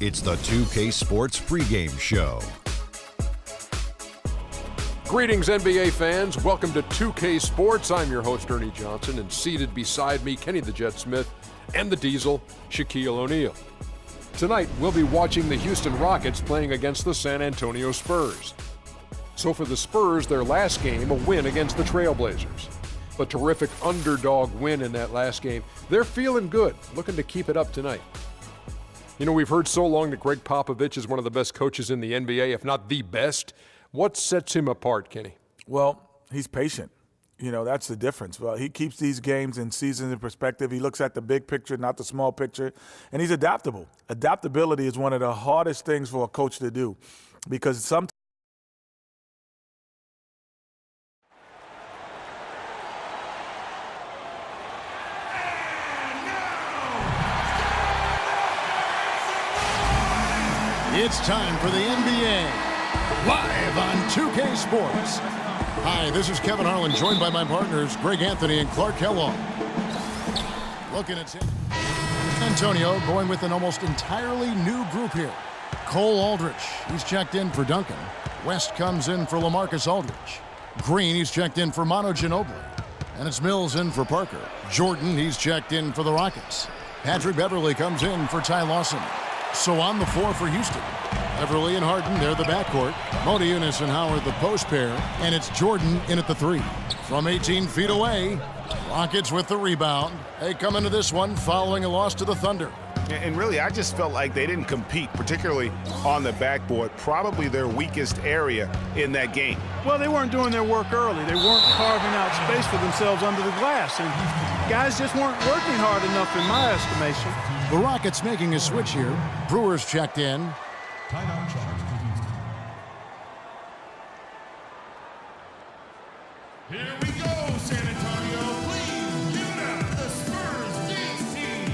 It's the 2K Sports pregame show. Greetings, NBA fans. Welcome to 2K Sports. I'm your host, Ernie Johnson, and seated beside me, Kenny the Jet Smith and the Diesel, Shaquille O'Neal. Tonight, we'll be watching the Houston Rockets playing against the San Antonio Spurs. So for the Spurs, their last game, a win against the Trailblazers. A terrific underdog win in that last game. They're feeling good, looking to keep it up tonight. You know, we've heard so long that Greg Popovich is one of the best coaches in the NBA, if not the best. What sets him apart, Kenny? Well, he's patient. You know, that's the difference. Well, he keeps these games and seasons in perspective. He looks at the big picture, not the small picture. And he's adaptable. Adaptability is one of the hardest things for a coach to do because sometimes it's time for the NBA, live on 2K Sports. Hi, this is Kevin Harlan, joined by my partners, Greg Anthony and Clark Kellogg. Looking at San Antonio, going with an almost entirely new group here. Cole Aldrich, he's checked in for Duncan. West comes in for LaMarcus Aldridge. Green, he's checked in for Manu Ginobili. And it's Mills in for Parker. Jordan, he's checked in for the Rockets. Patrick Beverley comes in for Ty Lawson. So on the floor for Houston, Beverley and Harden, they're the backcourt. Modiunas and Howard, the post pair. And it's Jordan in at the three. From 18 feet away, Rockets with the rebound. They come into this one following a loss to the Thunder. And really, I just felt like they didn't compete, particularly on the backboard, probably their weakest area in that game. Well, they weren't doing their work early. They weren't carving out space for themselves under the glass. And guys just weren't working hard enough in my estimation. The Rockets making a switch here. Brewers checked in. Here we go, San Antonio. Please give it up, the Spurs dance team.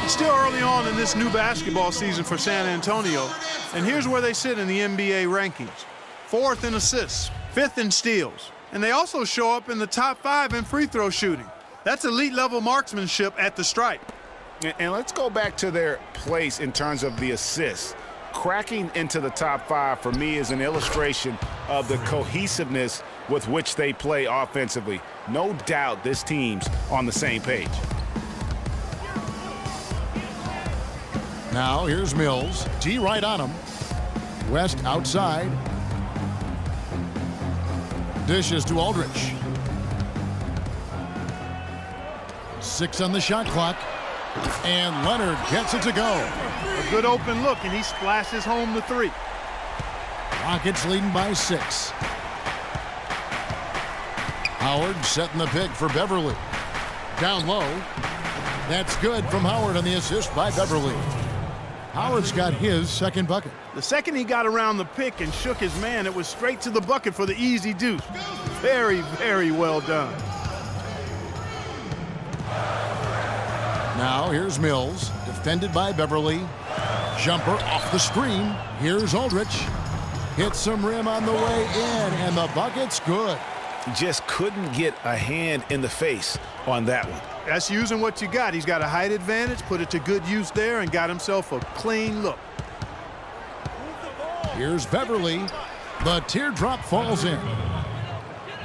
It's still early on in this new basketball season for San Antonio. And here's where they sit in the NBA rankings. 4th in assists, 5th in steals. And they also show up in the top 5 in free throw shooting. That's elite level marksmanship at the stripe. And let's go back to their place in terms of the assists. Cracking into the top 5 for me is an illustration of the cohesiveness with which they play offensively. No doubt this team's on the same page. Now here's Mills. T right on him. West outside. Dishes to Aldrich. 6 on the shot clock. And Leonard gets it to go. A good open look, and he splashes home the 3. Rockets leading by 6. Howard setting the pick for Beverley. Down low. That's good from Howard on the assist by Beverley. Howard's got his second bucket. The second he got around the pick and shook his man, it was straight to the bucket for the easy deuce. Very, very well done. Now here's Mills, defended by Beverley. Jumper off the screen. Here's Aldrich. Hits some rim on the way in, and the bucket's good. Just couldn't get a hand in the face on that one. That's using what you got. He's got a height advantage, put it to good use there, and got himself a clean look. Here's Beverley. The teardrop falls in.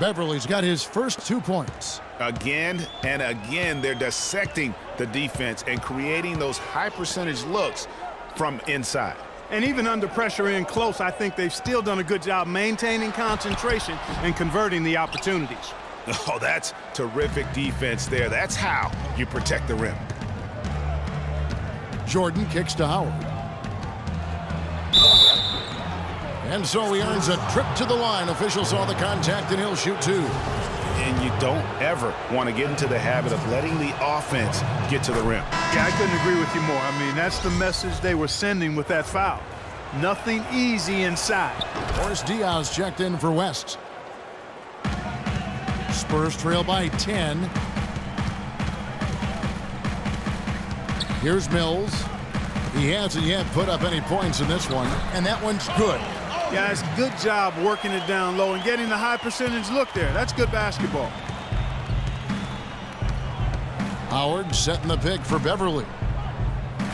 Beverley's got his first 2 points. Again and again, they're dissecting the defense and creating those high percentage looks from inside. And even under pressure in close, I think they've still done a good job maintaining concentration and converting the opportunities. Oh, that's terrific defense there. That's how you protect the rim. Jordan kicks to Howard. And so he earns a trip to the line. Officials saw the contact, and he'll shoot 2. And you don't ever want to get into the habit of letting the offense get to the rim. Yeah, I couldn't agree with you more. I mean, that's the message they were sending with that foul. Nothing easy inside. Boris Diaz checked in for West. Spurs trail by 10. Here's Mills. He hasn't yet put up any points in this one, and that one's good. Yeah, it's a good job working it down low and getting the high percentage look there. That's good basketball. Howard setting the pick for Beverly.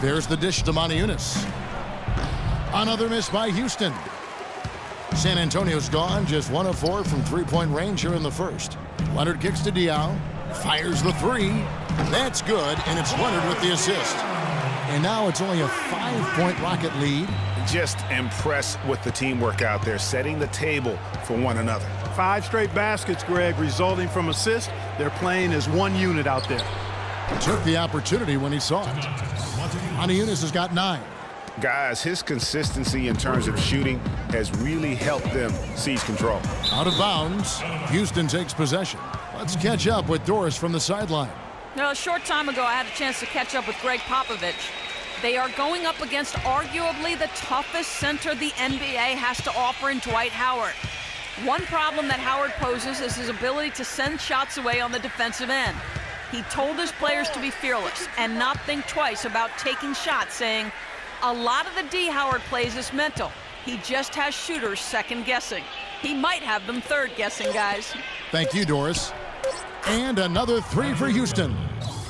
There's the dish to Moniunas. Another miss by Houston. San Antonio's gone, just 1 of 4 from three-point range here in the first. Leonard kicks to Diaw, fires the three. That's good, and it's Leonard with the assist. And now it's only a 5-point Rocket lead. Just impressed with the teamwork out there, setting the table for one another. 5 straight baskets, Greg, resulting from assists. They're playing as one unit out there. Took the opportunity when he saw it. Moniunas has got 9. Guys, his consistency in terms of shooting has really helped them seize control. Out of bounds. Houston takes possession. Let's catch up with Doris from the sideline. Now, a short time ago, I had a chance to catch up with Greg Popovich. They are going up against arguably the toughest center the NBA has to offer in Dwight Howard. One problem that Howard poses is his ability to send shots away on the defensive end. He told his players to be fearless and not think twice about taking shots, saying, a lot of the D Howard plays is mental. He just has shooters second-guessing. He might have them third-guessing, guys. Thank you, Doris. And another 3 for Houston.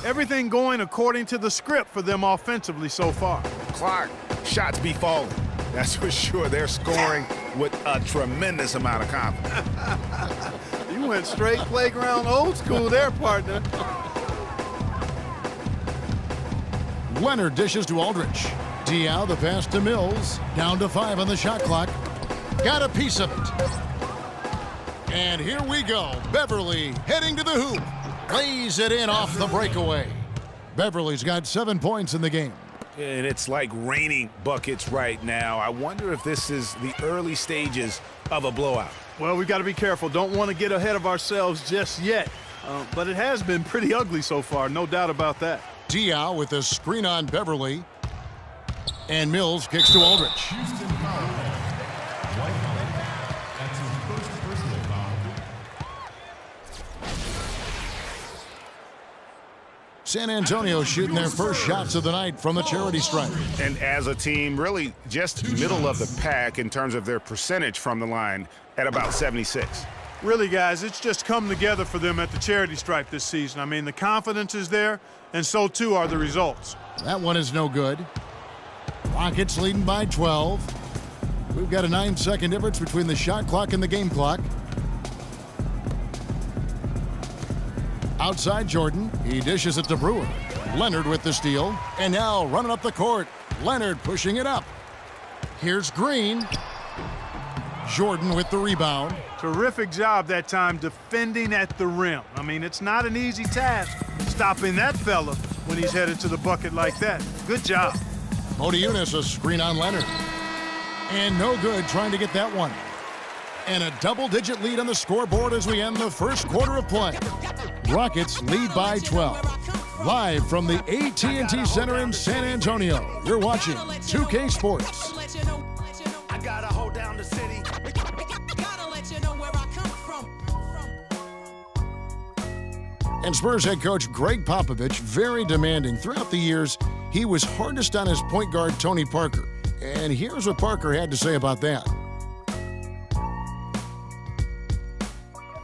Everything going according to the script for them offensively so far. Clark, shots be falling. That's for sure. They're scoring with a tremendous amount of confidence. You went straight playground old school there, partner. Leonard dishes to Aldridge. Diaw, the pass to Mills. Down to 5 on the shot clock. Got a piece of it. And here we go. Beverly heading to the hoop. Lays it in off the breakaway. Beverly's got 7 points in the game. And it's like raining buckets right now. I wonder if this is the early stages of a blowout. Well, we've got to be careful. Don't want to get ahead of ourselves just yet. But it has been pretty ugly so far, no doubt about that. Diaw with a screen on Beverly. And Mills kicks to Aldridge. Houston foul. Dwight Howard. That's his first personal foul. San Antonio shooting their first shots of the night from the charity stripe. And as a team, really just middle of the pack in terms of their percentage from the line at about 76. Really, guys, it's just come together for them at the charity stripe this season. I mean, the confidence is there, and so too are the results. That one is no good. Rockets leading by 12. We've got a 9-second difference between the shot clock and the game clock. Outside Jordan. He dishes it to Brewer. Leonard with the steal. And now running up the court. Leonard pushing it up. Here's Green. Jordan with the rebound. Terrific job that time defending at the rim. I mean, it's not an easy task stopping that fella when he's headed to the bucket like that. Good job. Moniunas a screen on Leonard. And no good trying to get that one. And a double-digit lead on the scoreboard as we end the first quarter of play. Rockets lead by 12. Live from the AT&T Center in San Antonio, you're watching 2K Sports. I gotta hold down the city. Gotta let you know where I come from. And Spurs head coach Greg Popovich, very demanding. Throughout the years, he was hardest on his point guard, Tony Parker. And here's what Parker had to say about that.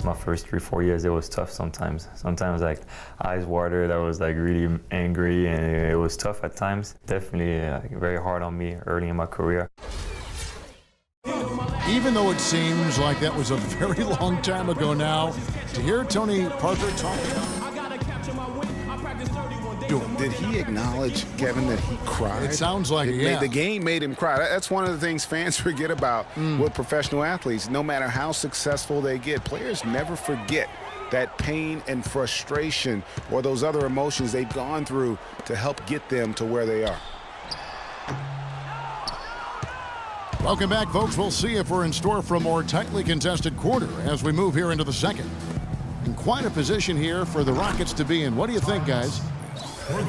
My first 3-4 years, it was tough sometimes. Sometimes like eyes watered, I was like really angry, and it was tough at times. Definitely very hard on me early in my career. Even though it seems like that was a very long time ago now, to hear Tony Parker talking. Did he acknowledge, Kevin, that he cried? It sounds like it, yeah. The game made him cry. That's one of the things fans forget about with professional athletes. No matter how successful they get, players never forget that pain and frustration or those other emotions they've gone through to help get them to where they are. Welcome back, folks. We'll see if we're in store for a more tightly contested quarter as we move here into the second. And quite a position here for the Rockets to be in. What do you think, guys?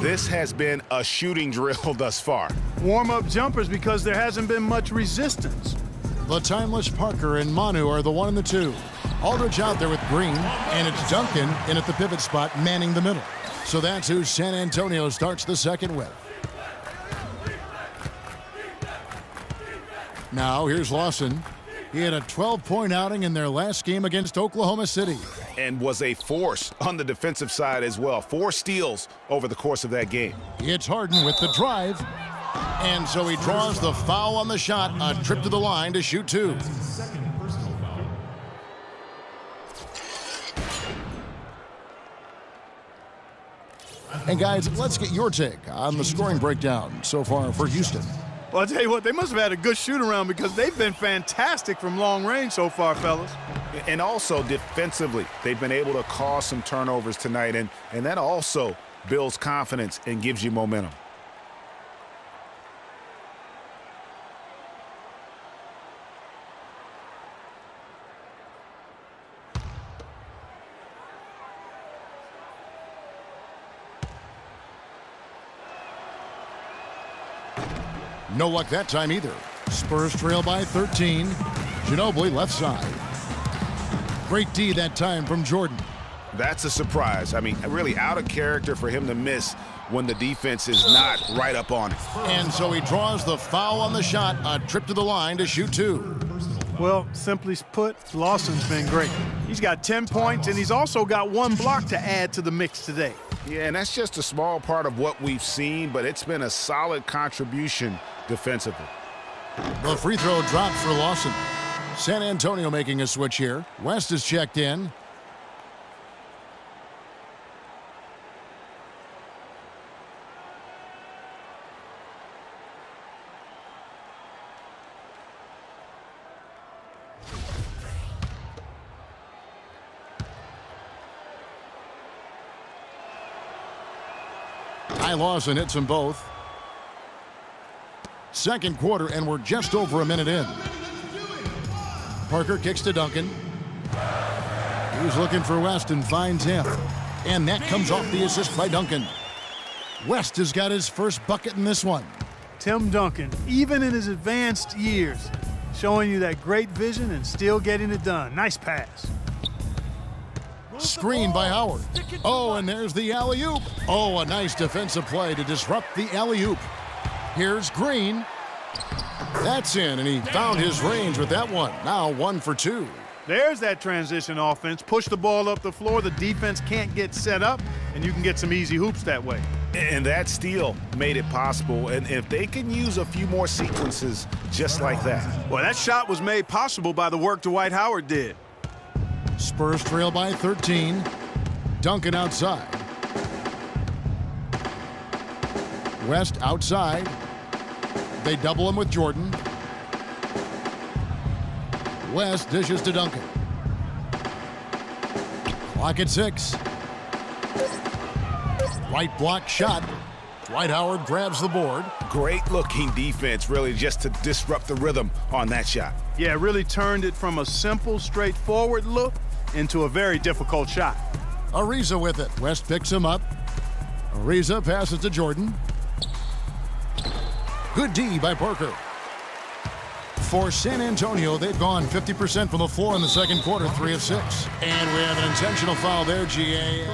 This has been a shooting drill thus far. Warm-up jumpers because there hasn't been much resistance. The timeless Parker and Manu are the 1 and the 2. Aldridge out there with Green, and it's Duncan in at the pivot spot, manning the middle. So that's who San Antonio starts the second with. Now here's Lawson. He had a 12-point outing in their last game against Oklahoma City. And was a force on the defensive side as well. 4 steals over the course of that game. It's Harden with the drive. And so he draws the foul on the shot. A trip to the line to shoot 2. And guys, let's get your take on the scoring breakdown so far for Houston. Well, I'll tell you what, they must have had a good shoot-around because they've been fantastic from long range so far, fellas. And also defensively, they've been able to cause some turnovers tonight, and that also builds confidence and gives you momentum. No luck that time either. Spurs trail by 13. Ginobili left side. Great D that time from Jordan. That's a surprise. I mean, really out of character for him to miss when the defense is not right up on it. And so he draws the foul on the shot. A trip to the line to shoot 2. Well, simply put, Lawson's been great. He's got 10 points, and he's also got 1 block to add to the mix today. Yeah, and that's just a small part of what we've seen, but it's been a solid contribution defensively. The free throw dropped for Lawson. San Antonio making a switch here. West is checked in. Ty Lawson hits them both. Second quarter, and we're just over a minute in. Parker kicks to Duncan. He's looking for West and finds him. And that comes off the assist by Duncan. West has got his first bucket in this one. Tim Duncan, even in his advanced years, showing you that great vision and still getting it done. Nice pass. Screen by Howard. Oh, and there's the alley-oop. Oh, a nice defensive play to disrupt the alley-oop. Here's Green. That's in, and he found his range with that one. Now 1 for 2. There's that transition offense. Push the ball up the floor. The defense can't get set up, and you can get some easy hoops that way. And that steal made it possible. And if they can use a few more sequences just like that. Well, that shot was made possible by the work Dwight Howard did. Spurs trail by 13. Duncan outside. West outside. They double him with Jordan. West dishes to Duncan. Clock at 6. White block shot. Dwight Howard grabs the board. Great looking defense, really, just to disrupt the rhythm on that shot. Yeah, it really turned it from a simple, straightforward look into a very difficult shot. Ariza with it. West picks him up. Ariza passes to Jordan. Good D by Parker. For San Antonio, they've gone 50% from the floor in the second quarter, 3 of 6. And we have an intentional foul there, GA.